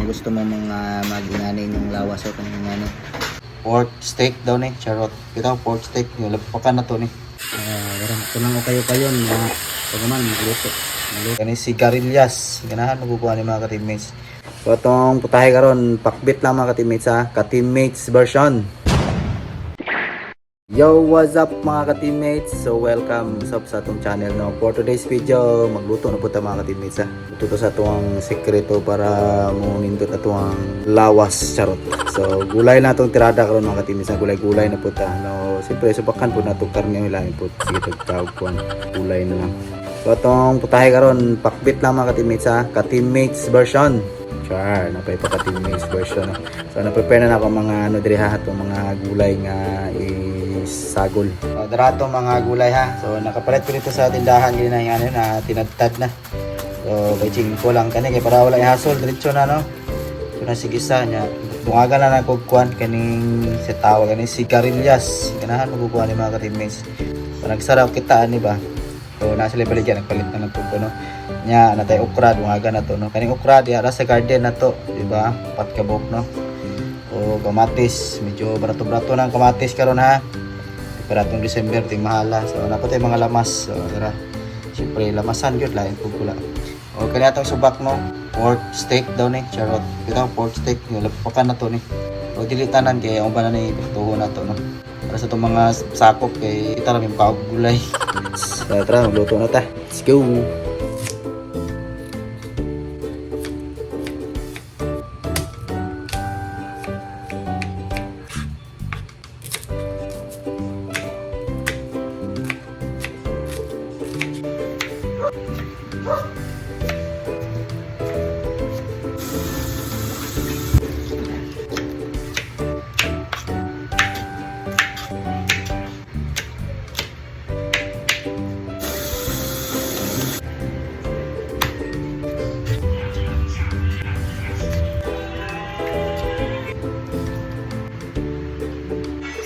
Kung gusto mo mga mag-ingani yung lawas o kung ingani. Pork steak daw ni, charot. Kita pork steak, yung lapakan na to ni. Ito lang o kayo mga pagkaman, magluto. Kani sigarilyas, ganahan magukuha ni mga ka-teammates. So itong putahe karon pakbit lang mga ka-teammates ha, ka-teammates version. Yo, what's up mga ka-teammates? So welcome sa atong channel no. For today's video, magluto na po tayo mga ka-teammates ha. Ito to sa atong sekreto para mo nindot na atong lawas, charot. So gulay na itong tirada karon mga ka-teammates na gulay na po ta. No, siyempre subakan po na itong karne nila po. Sige tawag po gulay na lang. So itong putahe karon pakbit lang mga ka-teammates ha, ka-teammates version. Char, napay pa ka-teammates version. So na-prepare na ako mga ano diri ha, itong mga gulay nga sagol. Darato mga gulay ha. So nakapalit ko dito sa tindahan gina yung ano na tinadtad na. So bayching ko lang kani kay para wala ihasol diretso na no. So nasigisa nya bungaga na nagkukuan kaning sa tawag kaning sigarilyas. Ganahan magkukuan ni mga ka-teammates. So nagsaraw kita ani ba. So nasa sila baligyan nagpalit na nagkukuan no. Nya natay okra bungaga na to no. Kaning okra diha sa garden na to, di ba? Pat kabok no. O kamatis, medyo barato-barato ng kamatis karon ha. Para itong December, ting mahala. So, napo tayo mga lamas. So, tara. Siyempre, lamasan yun. Lain po pula. O, kanya itong subak, no? Pork steak daw ni. Charot. Ito, pork steak. Yung lapakan na to ni. O, dilitanan kaya ang ba na ni tuho na to, no? Para sa itong mga sakop, kay ita lang yung paugulay. So, tara, magluto na ta. Let's go!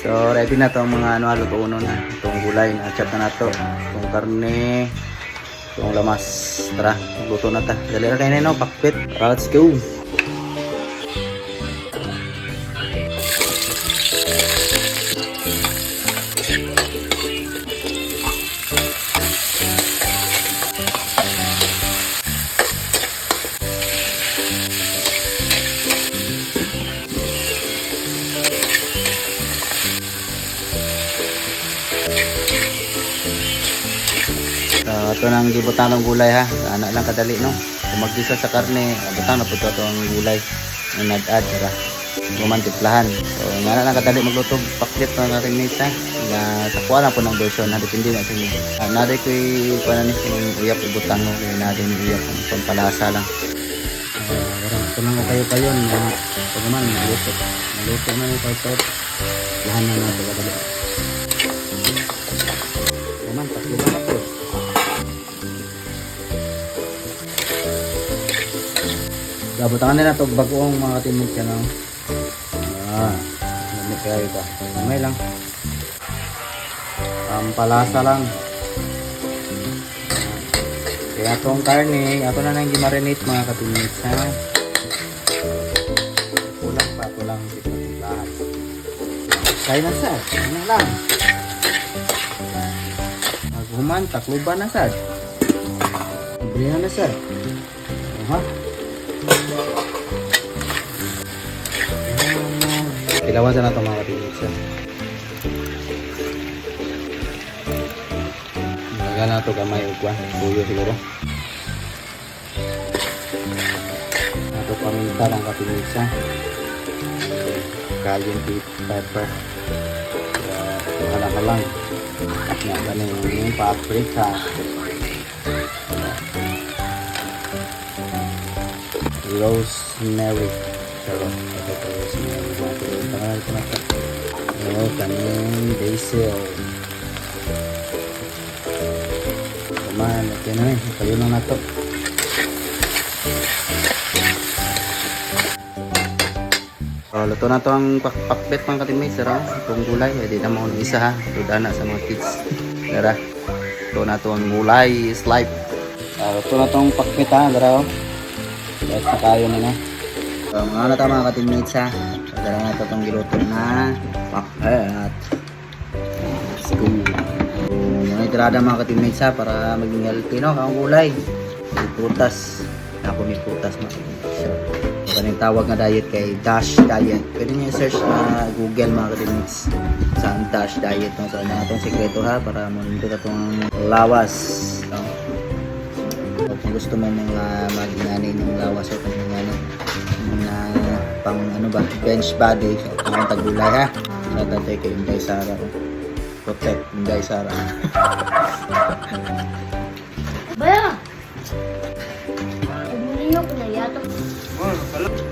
So ready na to ang mga ano luto na. Itong gulay na chat na nato. Itong karne, itong lamas. Tara, luto na ta. Dali na kayo na no, pakpit. Let's go. Ito nang gibutan ng gulay ha. Anak lang kadali no. Kung magdisa sa karne, butang na po ito ang gulay. Ang nag-add para gumantiplahan. So nga lang kadali magluto paklit ng ating mix ha. Na sa kuha lang po ng version na depende na sa inyo. Naday ko yung uyap ibutang no. Naday yung uyap ang pampalasa lang. Ito nang kayo na pag naman magluto. Magluto na yung part-part. Lahan na natin kadali. Naman, taklo na po. Gabutangan nila ito bagoong mga teammates yan no? Lamit kaya ito may lang palasa lang kaya itong karne ito na nang gimarinate mga ka-teammates ha kulang pa ito lang lahat kaya na sad ano lang maghuman takluban na sad ibrihan na sad ha Ilawasan na ito mga ka-teammates. Lagyan na ito gamay ugwan. Buyo siguro. Ito paminta ng ka-teammates. Cayenne pepper. Ito halang-halang. At nga ganun yung paprika. Rosemary. Ito po rosemary. Kanin basil. Kuman, okay na eh. Kayo lang na ito. Luto na ito ang pakbet mga ka-teammates. Itong gulay. Hindi na mga isa ha. Luto na sa mga kids. Tara. Luto na ito ang gulay. Slipe. Luto na itong pakbet ha. Tara. At nakayo na na. So, mga na mga ka-teammates ha. So, dala na ito itong giluto na pakat. Let's go. So, mga itirada mga ka-teammates ha, para maging healthy, no? Kakang gulay. May prutas. Ako may prutas mga ka-teammates. So, kanang tawag na diet kay Dash Diet. Pwede nyo i-search na Google mga ka-teammates. Saan Dash Diet, no? So, mga itong sekreto ha, para munindot itong lawas. No? So, kung gusto mo mga mag-inanay ng lawas o kung ano, mga pang ano ba, bench body, so ang tagulay ha. So tatay kay Inday Sara. Protect Inday Sara. Baya! Umuliyo ko na yato.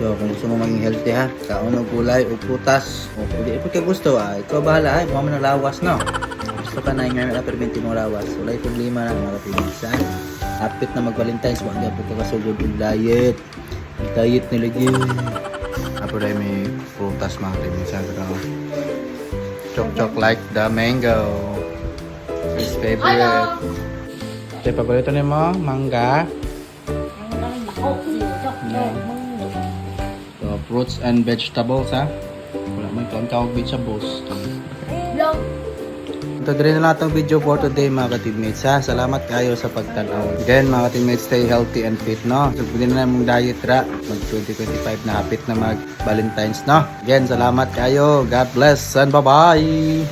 So kung gusto mo maging healthy ha, kaon og gulay o prutas. O pwede ipod ka gusto ikaw bahala ha, mo na lawas no. Gusto ka na nga na permenti mo lawas. Wala problema na mga kapatid ha. Hapit na mag-Valentine's, wag na po ka kasugod yung diet. Yung diet nila yun. Apo dahil may prutas mga kapatid. Chok like the mango. His favorite. Ito yung paborito niyo mo, mangga. So, fruits and vegetables ha. Wala mo ito ang tawag vegetables. Ito din na natin video for today mga ka-teammates ha. Salamat kayo sa pagtanaw. Again mga ka-teammates, stay healthy and fit no. So pwede na mong diet ra. Mag 2025 na hapit na mag Valentine's no. Again, salamat kayo. God bless and bye-bye.